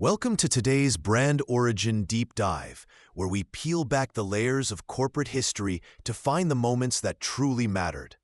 Welcome to today's brand origin deep dive, where we peel back the layers of corporate history to find the moments that truly mattered.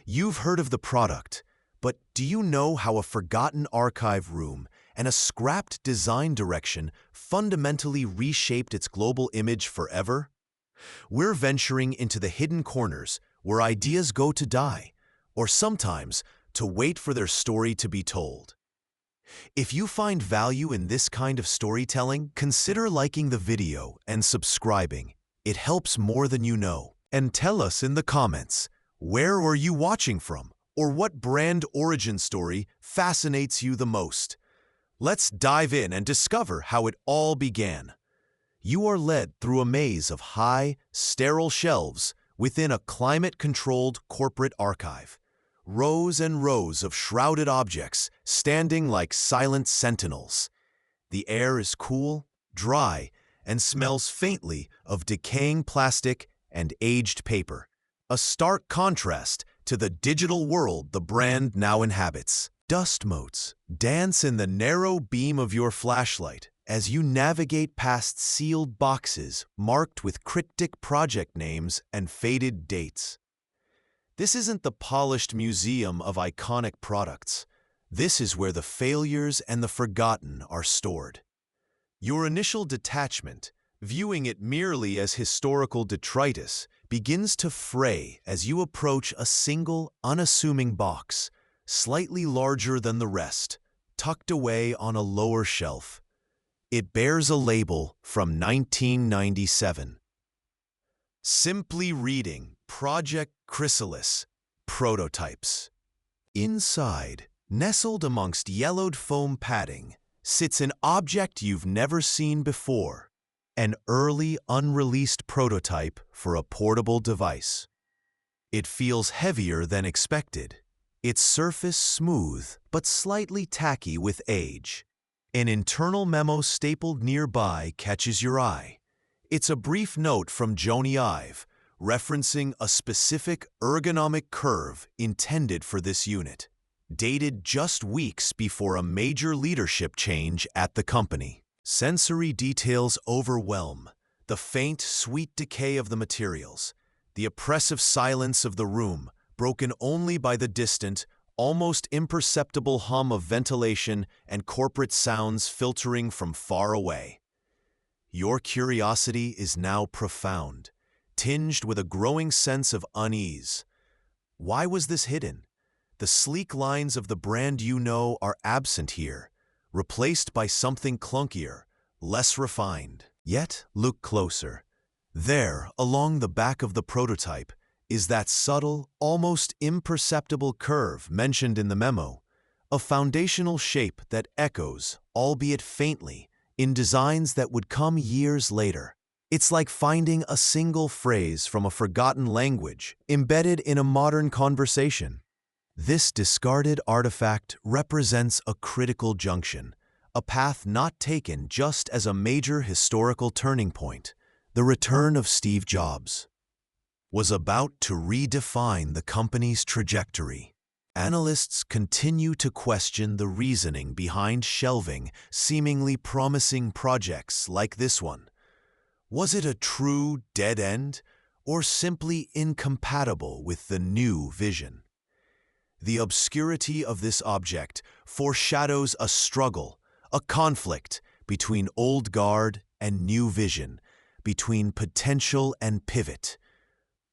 You've heard of the product, but do you know how a forgotten archive room and a scrapped design direction fundamentally reshaped its global image forever? We're venturing into the hidden corners where ideas go to die, or sometimes to wait for their story to be told. If you find value in this kind of storytelling, consider liking the video and subscribing. It helps more than you know. And tell us in the comments, where are you watching from, or what brand origin story fascinates you the most? Let's dive in and discover how it all began. You are led through a maze of high, sterile shelves within a climate-controlled corporate archive. Rows and rows of shrouded objects standing like silent sentinels. The air is cool, dry, and smells faintly of decaying plastic and aged paper, a stark contrast to the digital world the brand now inhabits. Dust motes dance in the narrow beam of your flashlight as you navigate past sealed boxes marked with cryptic project names and faded dates. This isn't the polished museum of iconic products. This is where the failures and the forgotten are stored. Your initial detachment, viewing it merely as historical detritus, begins to fray as you approach a single, unassuming box, slightly larger than the rest, tucked away on a lower shelf. It bears a label from 1997. Simply reading, Project Chrysalis, Prototypes. Inside, nestled amongst yellowed foam padding, sits an object you've never seen before, an early unreleased prototype for a portable device. It feels heavier than expected, its surface smooth but slightly tacky with age. An internal memo stapled nearby catches your eye. It's a brief note from Jony Ive, referencing a specific ergonomic curve intended for this unit, dated just weeks before a major leadership change at the company. Sensory details overwhelm, the faint, sweet decay of the materials, the oppressive silence of the room, broken only by the distant, almost imperceptible hum of ventilation and corporate sounds filtering from far away. Your curiosity is now profound, tinged with a growing sense of unease. Why was this hidden? The sleek lines of the brand you know are absent here, replaced by something clunkier, less refined. Yet, look closer. There, along the back of the prototype, is that subtle, almost imperceptible curve mentioned in the memo, a foundational shape that echoes, albeit faintly, in designs that would come years later. It's like finding a single phrase from a forgotten language embedded in a modern conversation. This discarded artifact represents a critical junction, a path not taken just as a major historical turning point. The return of Steve Jobs was about to redefine the company's trajectory. Analysts continue to question the reasoning behind shelving seemingly promising projects like this one. Was it a true dead end, or simply incompatible with the new vision? The obscurity of this object foreshadows a struggle, a conflict between old guard and new vision, between potential and pivot.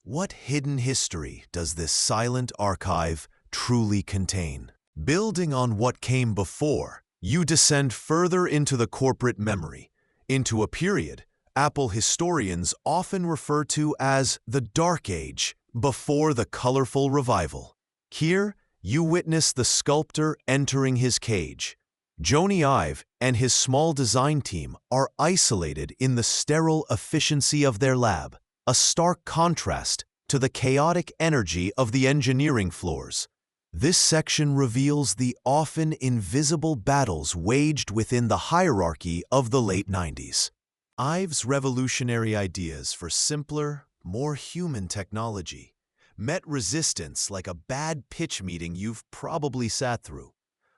What hidden history does this silent archive truly contain? Building on what came before, you descend further into the corporate memory, into a period Apple historians often refer to as the Dark Age, before the colorful revival. Here, you witness the sculptor entering his cage. Jony Ive and his small design team are isolated in the sterile efficiency of their lab, a stark contrast to the chaotic energy of the engineering floors. This section reveals the often invisible battles waged within the hierarchy of the late 90s. Ive's revolutionary ideas for simpler, more human technology met resistance like a bad pitch meeting you've probably sat through.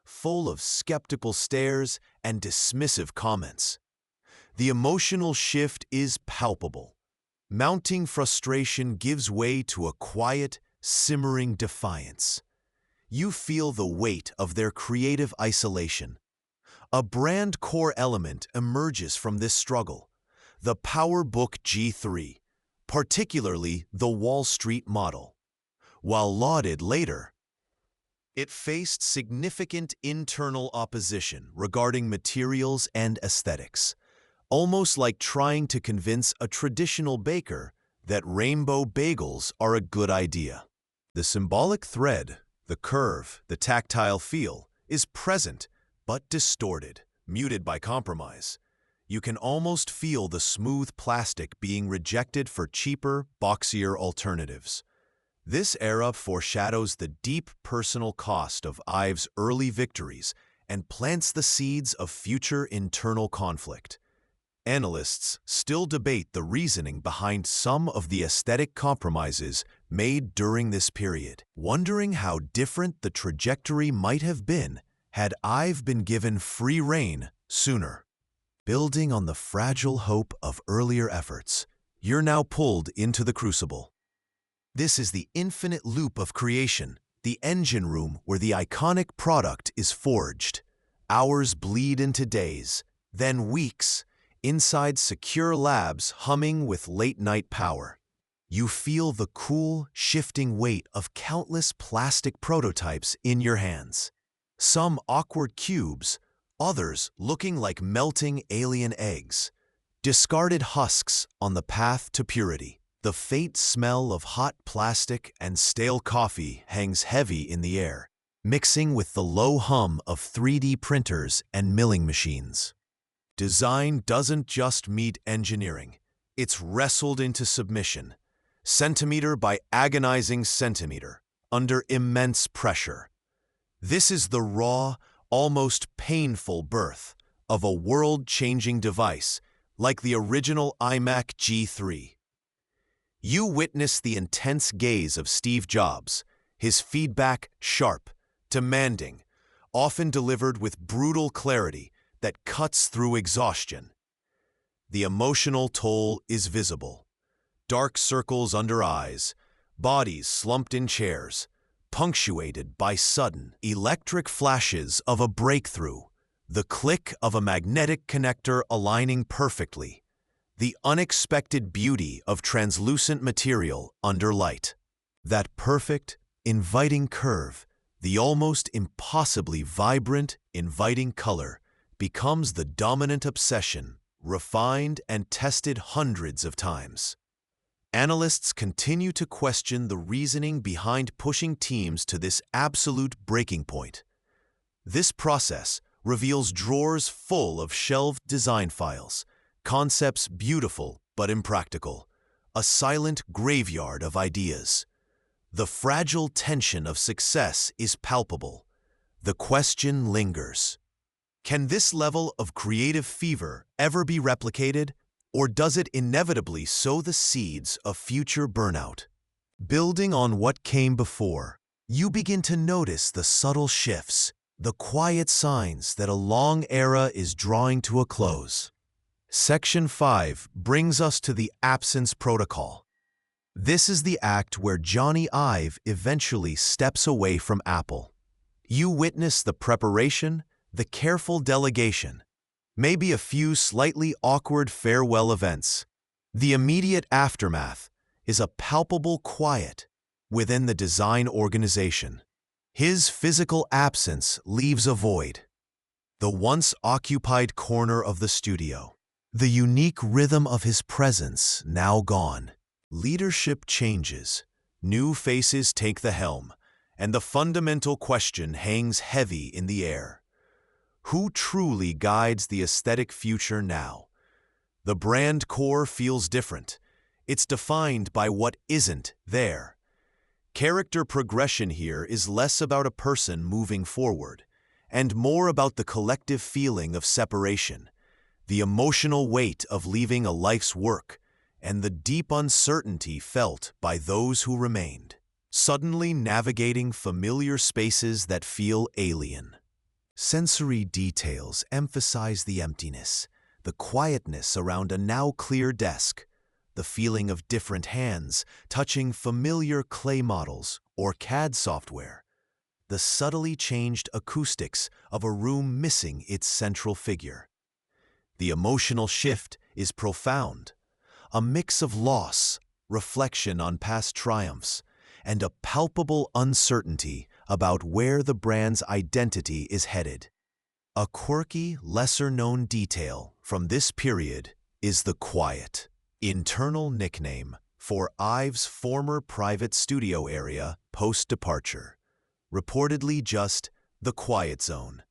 full of skeptical stares and dismissive comments. The emotional shift is palpable. Mounting frustration gives way to a quiet, simmering defiance. You feel the weight of their creative isolation. A brand core element emerges from this struggle: the PowerBook G3, particularly the Wall Street model. While lauded later, it faced significant internal opposition regarding materials and aesthetics, almost like trying to convince a traditional baker that rainbow bagels are a good idea. The symbolic thread, the curve, the tactile feel, is present but distorted, muted by compromise. You can almost feel the smooth plastic being rejected for cheaper, boxier alternatives. This era foreshadows the deep personal cost of Ive's early victories and plants the seeds of future internal conflict. Analysts still debate the reasoning behind some of the aesthetic compromises made during this period, wondering how different the trajectory might have been had Ive been given free rein sooner. Building on the fragile hope of earlier efforts, you're now pulled into the crucible. This is the infinite loop of creation, the engine room where the iconic product is forged. Hours bleed into days, then weeks, inside secure labs humming with late-night power. You feel the cool, shifting weight of countless plastic prototypes in your hands. Some awkward cubes, others looking like melting alien eggs. Discarded husks on the path to purity. The faint smell of hot plastic and stale coffee hangs heavy in the air, mixing with the low hum of 3D printers and milling machines. Design doesn't just meet engineering. It's wrestled into submission, centimeter by agonizing centimeter, under immense pressure. This is the raw, almost painful birth of a world-changing device like the original iMac G3. You witness the intense gaze of Steve Jobs, his feedback sharp, demanding, often delivered with brutal clarity that cuts through exhaustion. The emotional toll is visible. Dark circles under eyes, bodies slumped in chairs, punctuated by sudden, electric flashes of a breakthrough, the click of a magnetic connector aligning perfectly, the unexpected beauty of translucent material under light. That perfect, inviting curve, the almost impossibly vibrant, inviting color, becomes the dominant obsession, refined and tested hundreds of times. Analysts continue to question the reasoning behind pushing teams to this absolute breaking point. This process reveals drawers full of shelved design files, concepts beautiful but impractical, a silent graveyard of ideas. The fragile tension of success is palpable. The question lingers: can this level of creative fever ever be replicated, or does it inevitably sow the seeds of future burnout? Building on what came before, you begin to notice the subtle shifts, the quiet signs that a long era is drawing to a close. Section 5 brings us to the absence protocol. This is the act where Jony Ive eventually steps away from Apple. You witness the preparation, the careful delegation, maybe a few slightly awkward farewell events. The immediate aftermath is a palpable quiet within the design organization. His physical absence leaves a void. The once occupied corner of the studio. The unique rhythm of his presence now gone. Leadership changes. New faces take the helm, and the fundamental question hangs heavy in the air. Who truly guides the aesthetic future now? The brand core feels different. It's defined by what isn't there. Character progression here is less about a person moving forward, and more about the collective feeling of separation, the emotional weight of leaving a life's work, and the deep uncertainty felt by those who remained, suddenly navigating familiar spaces that feel alien. Sensory details emphasize the emptiness, the quietness around a now clear desk, the feeling of different hands touching familiar clay models or CAD software, the subtly changed acoustics of a room missing its central figure. The emotional shift is profound, a mix of loss, reflection on past triumphs, and a palpable uncertainty about where the brand's identity is headed. A quirky, lesser-known detail from this period is the Quiet, internal nickname for Ive's former private studio area post-departure, reportedly just the Quiet Zone,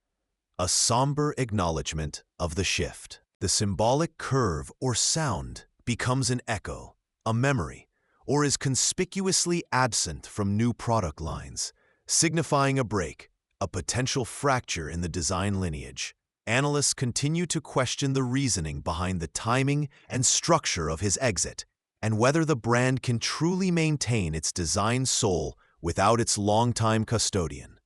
a somber acknowledgement of the shift. The symbolic curve or sound becomes an echo, a memory, or is conspicuously absent from new product lines, signifying a break, a potential fracture in the design lineage. Analysts continue to question the reasoning behind the timing and structure of his exit, and whether the brand can truly maintain its design soul without its longtime custodian.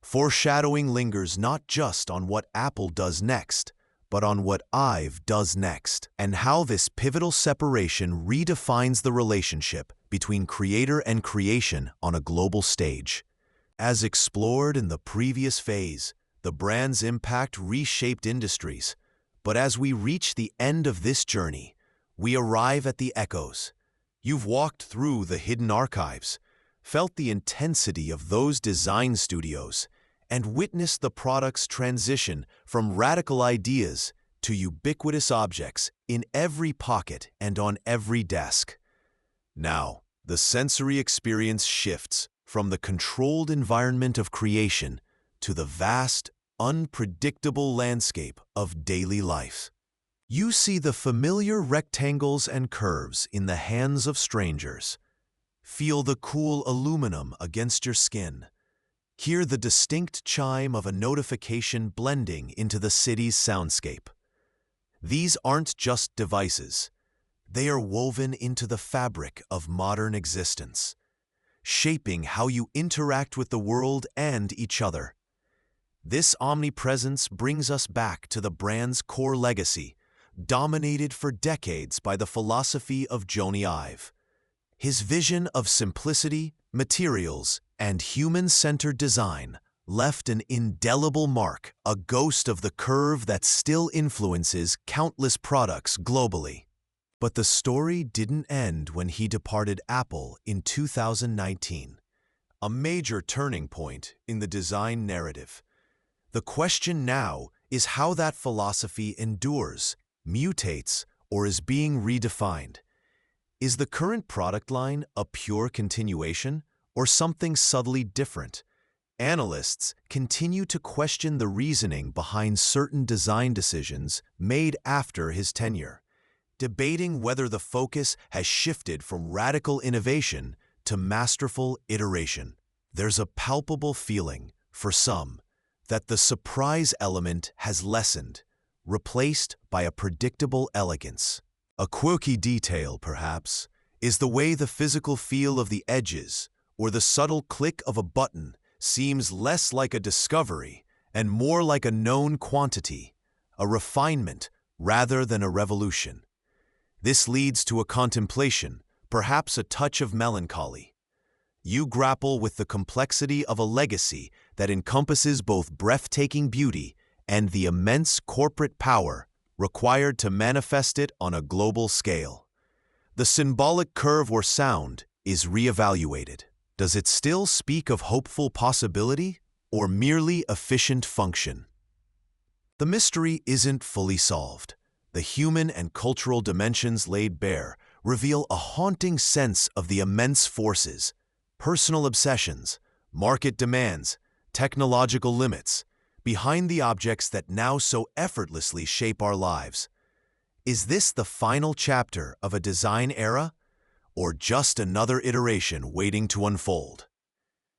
Foreshadowing lingers not just on what Apple does next, but on what Ive does next, and how this pivotal separation redefines the relationship between creator and creation on a global stage. As explored in the previous phase, the brand's impact reshaped industries, but as we reach the end of this journey, we arrive at the echoes. You've walked through the hidden archives, felt the intensity of those design studios, and witnessed the product's transition from radical ideas to ubiquitous objects in every pocket and on every desk. Now, the sensory experience shifts from the controlled environment of creation to the vast, unpredictable landscape of daily life. You see the familiar rectangles and curves in the hands of strangers. Feel the cool aluminum against your skin. Hear the distinct chime of a notification blending into the city's soundscape. These aren't just devices. They are woven into the fabric of modern existence, shaping how you interact with the world and each other. This omnipresence brings us back to the brand's core legacy, dominated for decades by the philosophy of Jony Ive. His vision of simplicity, materials, and human-centered design left an indelible mark, a ghost of the curve that still influences countless products globally. But the story didn't end when he departed Apple in 2019, a major turning point in the design narrative. The question now is how that philosophy endures, mutates, or is being redefined. Is the current product line a pure continuation, or something subtly different? Analysts continue to question the reasoning behind certain design decisions made after his tenure, debating whether the focus has shifted from radical innovation to masterful iteration. There's a palpable feeling, for some, that the surprise element has lessened, replaced by a predictable elegance. A quirky detail, perhaps, is the way the physical feel of the edges or the subtle click of a button seems less like a discovery and more like a known quantity, a refinement rather than a revolution. This leads to a contemplation, perhaps a touch of melancholy. You grapple with the complexity of a legacy that encompasses both breathtaking beauty and the immense corporate power required to manifest it on a global scale. The symbolic curve or sound is reevaluated. Does it still speak of hopeful possibility or merely efficient function? The mystery isn't fully solved. The human and cultural dimensions laid bare reveal a haunting sense of the immense forces, personal obsessions, market demands, technological limits, behind the objects that now so effortlessly shape our lives. Is this the final chapter of a design era, or just another iteration waiting to unfold?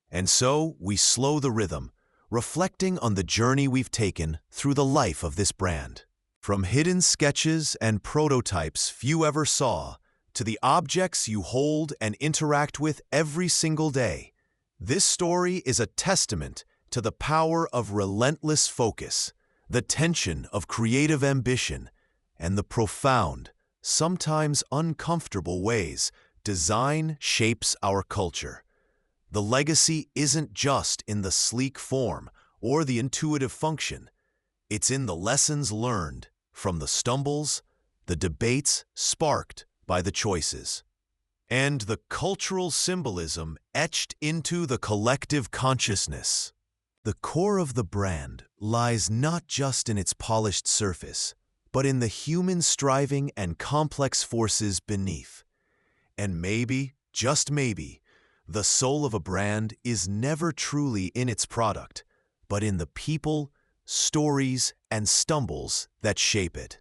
And so we slow the rhythm, reflecting on the journey we've taken through the life of this brand. From hidden sketches and prototypes few ever saw, to the objects you hold and interact with every single day, this story is a testament to the power of relentless focus, the tension of creative ambition, and the profound, sometimes uncomfortable ways design shapes our culture. The legacy isn't just in the sleek form or the intuitive function. It's in the lessons learned from the stumbles, the debates sparked by the choices, and the cultural symbolism etched into the collective consciousness. The core of the brand lies not just in its polished surface, but in the human striving and complex forces beneath. And maybe, just maybe, the soul of a brand is never truly in its product, but in the people, stories, and stumbles that shape it.